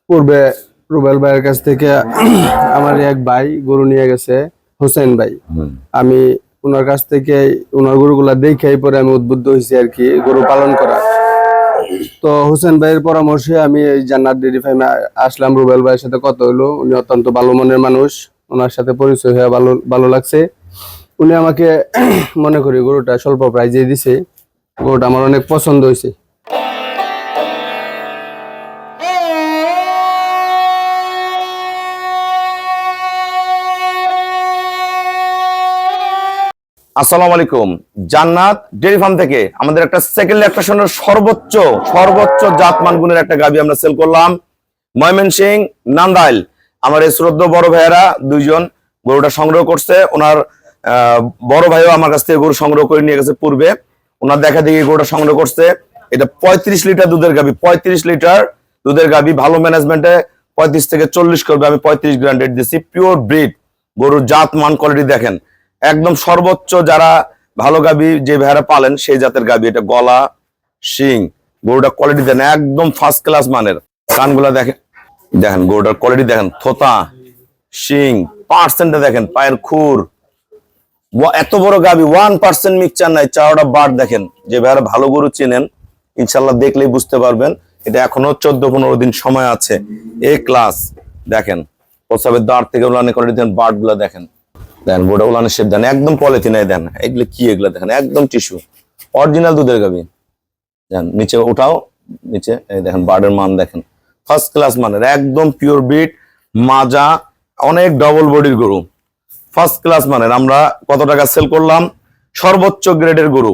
পূর্বে রুবেল ভাইয়ের কাছ থেকে আমার এক ভাই গরু নিয়ে গেছে, হোসেন ভাই। আমি ওনার কাছ থেকে ওনার গরুগুলা দেখেই পরে আমি উদ্বুদ্ধ হয়েছি আর কি গরু পালন করা। তো হোসেন ভাইয়ের পরামর্শে আমি এই জান্নাত ডেইরি ফার্মে আসলাম। রুবেল ভাইয়ের সাথে কথা হলো, উনি অত্যন্ত ভালো মনের মানুষ, ওনার সাথে পরিচয় হয়ে ভালো ভালো লাগছে। উনি আমাকে মনে করি গরুটা স্বল্প প্রাইজে দিছে, গরুটা আমার অনেক পছন্দ হয়েছে। আসসালামু আলাইকুম। জান্নাত ডেইরি ফার্ম থেকে আমাদের একটা সেকেন্ড ল্যাকটেশনের সর্বোচ্চ জাতমান গুণের একটা গাভী আমরা সেল করলাম। ময়মনসিংহ নান্দাইল আমার এই শ্রদ্ধ বড় ভাইয়েরা দুইজন গরুটা সংগ্রহ করছে। ওনার বড় ভাইও আমার কাছ থেকে গরু সংগ্রহ করে নিয়ে গেছে পূর্বে। ওনার দেখা দেখি গরুটা সংগ্রহ করছে। এটা 35 লিটার দুধের গাভী, 35 লিটার দুধের গাভী, ভালো ম্যানেজমেন্টে 35 থেকে 40 করবে। আমি 35 গ্রান্ডেড দিচ্ছি। পিওর ব্রিড গরুর জাত মান কোয়ালিটি দেখেন, একদম সর্বোচ্চ। যারা ভালো গাভী যে ভাইয়ারা পালেন সেই জাতের গাভী। এটা গলা শিং গরুটা কোয়ালিটি দেন একদম ফার্স্ট ক্লাস মানের। কানগুলা দেখেন, গরুটার কোয়ালিটি দেখেন, থোতা শিং পার্সেন্টে দেখেন, পায়ের খুর এত বড় গাভী, 1% মিক্সচার নাই। চারটা বার দেখেন, যে ভাইয়ারা ভালো গরু চিনেন ইনশাল্লাহ দেখলেই বুঝতে পারবেন। এটা এখনো 14-15 দিন সময় আছে। এ ক্লাস দেখেন, প্রসাবের দাঁড় থেকে উলানে কোয়ালিটি দেন, বার্ড গুলা দেখেন, দেন গোটা উলানের শেপ দেন, একদম পলিথিনে দেন। এগুলো কি, এগুলো দেখেন একদম টিস্যু, অরিজিনাল দুধের গাভী। দেন নিচে ওঠাও, নিচে এই দেখেন বার্ডের মান দেখেন, ফার্স্ট ক্লাস মানের, একদম পিওর ব্রিড মাজা, অনেক ডবল বডির গরু, ফার্স্ট ক্লাস মানের। আমরা কত টাকা সেল করলাম? সর্বোচ্চ গ্রেডের গরু।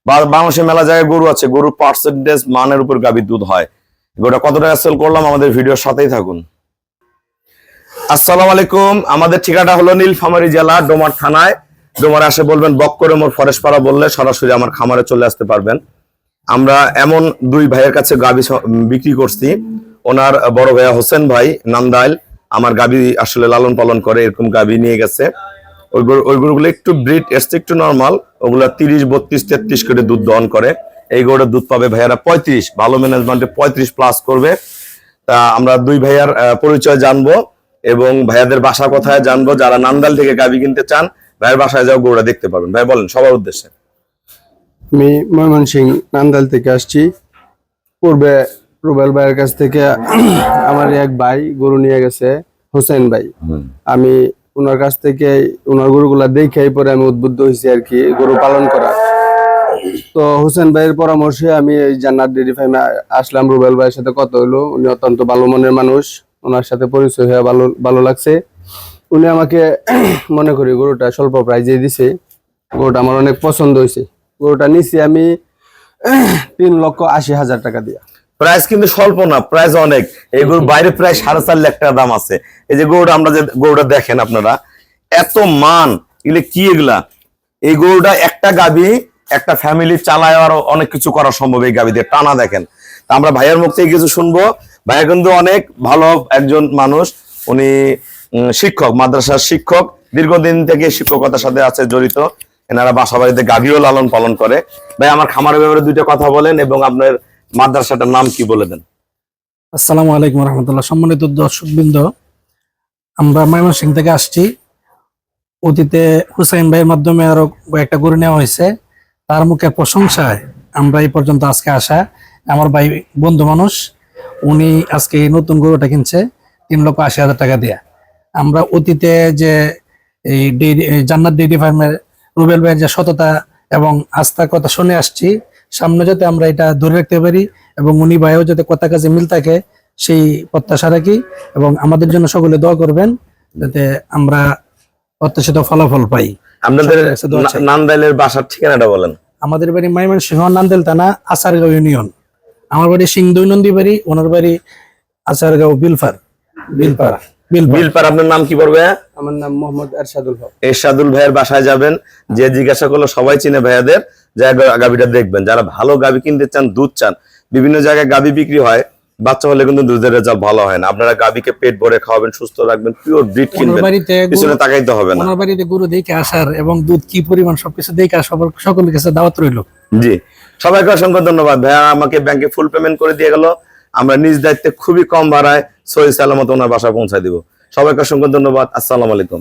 বাংলাদেশে মেলা জায়গায় গরু আছে, গরুর পার্সেন্টেজ মানের উপর গাভীর দুধ হয়। গোটা কত টাকা সেল করলাম আমাদের ভিডিওর সাথেই থাকুন। আসসালামু আলাইকুম। আমাদের ঠিকানা হলো নীলফামারী জেলা ডোমার থানায়। ডোমারে আসে বলবেন বক্করে মোর ফরেস্ট পাড়া বললে সরাসরি আমার খামারে চলে আসতে পারবেন। আমরা এমন দুই ভাইয়ের কাছে গাভী বিক্রি করছি। ওনার বড় ভাইয়া হোসেন ভাই নান্দাইল আমার গাভী আসলে লালন পালন করে, এরকম গাভী নিয়ে গেছে। ওই গরুগুলো একটু ব্রিড এসছে, একটু নর্মাল, ওগুলা 30, 32, 33 করে দুধ দহন করে। এই গরুর দুধ পাবে ভাইয়ারা 35, ভালো ম্যানেজমেন্টে 35 প্লাস করবে। তা আমরা দুই ভাইয়ার পরিচয় জানবো এবং ভাইয়াদের বাসা কোথায় জানবো। যারা নান্দাইল থেকে গাভী কিনতে চান ভাইয়ের বাসায় যাও, গরুটা দেখতে পারবেন। ভাই বলেন সবার উদ্দেশ্যে। আমি ময়মনসিংহ নান্দাইল থেকে আসছি। পূর্বে রুবেল ভাইয়ের কাছ থেকে আমার এক ভাই গরু নিয়ে গেছে, হোসেন ভাই। আমি ওনার কাছ থেকে ওনার গরুগুলা দেখেই পরে আমি উদ্বুদ্ধ হয়েছি আর কি গরু পালন করা। তো হোসেন ভাইয়ের পরামর্শে আমি এই জান্নাত ডেইরি ফার্মে আসলাম। রুবেল ভাইয়ের সাথে কথা হলো, উনি অত্যন্ত ভালো মনের মানুষ, ওনার সাথে পরিচয় হয়ে ভালো ভালো লাগছে। উনি আমাকে মনে করি গরুটা স্বল্প প্রাইজে দিছে, গরুটা আমার অনেক পছন্দ হয়েছে। গরুটা নিছি আমি 3,80,000 টাকা দিয়ে। প্রাইস কিন্তু স্বল্প না, প্রাইস অনেক। এই গরুর বাইরে প্রায় 4.5 লাখ টাকা দাম আছে। এই যে গরুটা, আমরা যে গরুটা দেখেন আপনারা, এত মান, এগুলো কি এগুলা? এই গরুটা একটা গাভী একটা ফ্যামিলি চালায় আর অনেক কিছু করা সম্ভব এই গাভী দিয়ে। টানা দেখেন। আমরা ভাইয়ের মুখ থেকে কিছু শুনবো। ভাইয়া কিন্তু অনেক ভালো একজন মানুষ, উনি শিক্ষক, মাদ্রাসার শিক্ষক, দীর্ঘদিন থেকে শিক্ষকতার সাথে আছে জড়িত। এনারা বাসা বাড়িতে গাভীও লালন পালন করে। ভাই আমার খামারের ব্যাপারে দুইটা কথা বলেন এবং আপনার মাদ্রাসাটার নাম কি বলে দেন। আসসালামু আলাইকুম রহমতুল্লাহ। সম্মানিত দর্শকবৃন্দ, আমরা ময়মনসিংহ থেকে আসছি। অতীতে হুসাইন ভাইয়ের মাধ্যমে আরো একটা গরু নেওয়া হয়েছে, তার মুখে প্রশংসায় আমরা এই পর্যন্ত আজকে আসা। আমার ভাই বন্ধু মানুষ, উনি আজকে এই নতুন গরুটা কিনছে 3,80,000 টাকা দিয়ে। আমরা অতীতে যে এই জান্নাত ডেইরি ফার্মের রুবেল ভাইয়ের যে সততা এবং আস্থার কথা শুনে আসছি, সামনে যাতে আমরা এটা ধরে রাখতে পারি এবং উনি ভাইও যাতে কথা কাজে মিল থাকে সেই প্রত্যাশা রাখি। এবং আমাদের জন্য সকলে দোয়া করবেন যাতে আমরা প্রত্যাশিত ফলাফল পাই। আপনাদের নান্দাইলের বাসার ঠিকানাটা বলেন। আমাদের বাড়ি ময়মনসিংহ নান্দাইল থানা আচারগাঁও ইউনিয়ন। আমার বাড়ি সিংদুই নন্দী বাড়ি, ওনার বাড়ি আচারগাঁও বিলপাড়া। আপনার নাম কি পড়বে? আমার নাম মোহাম্মদ এরশাদুল হক। এরশাদুল ভাইয়ের বাসায় যাবেন, যে জিজ্ঞাসা করলো সবাই চিনে ভাইয়াদের, যা গাভীটা দেখবেন। যারা ভালো গাভী কিনতে চান, দুধ চান, বিভিন্ন জায়গায় গাভী বিক্রি হয়, বাচ্চা হলে কিন্তু দুধের রেজাল্ট ভালো হয় না। আপনারা গাভীকে পেট ভরে খাওয়াবেন, সুস্থ রাখবেন, পিওর ব্রিড কিনবেন, পিছনে তাকাইতে হবে না। ওনার বাড়িতে গরু দেখে আসার এবং দুধ কি পরিমাণ সবকিছু দেখে সকলের কাছে দাওয়াত রইল। জি, সবাইকে অসংখ্য ধন্যবাদ। ভাইয়া আমাকে ব্যাংকে ফুল পেমেন্ট করে দিয়ে গেল। আমরা নিজ দায়িত্বে খুবই কম ভাড়ায় সহি সালামত ওনার বাসায় পৌঁছায় দিব। সবাইকে অসংখ্য ধন্যবাদ। আসসালামু আলাইকুম।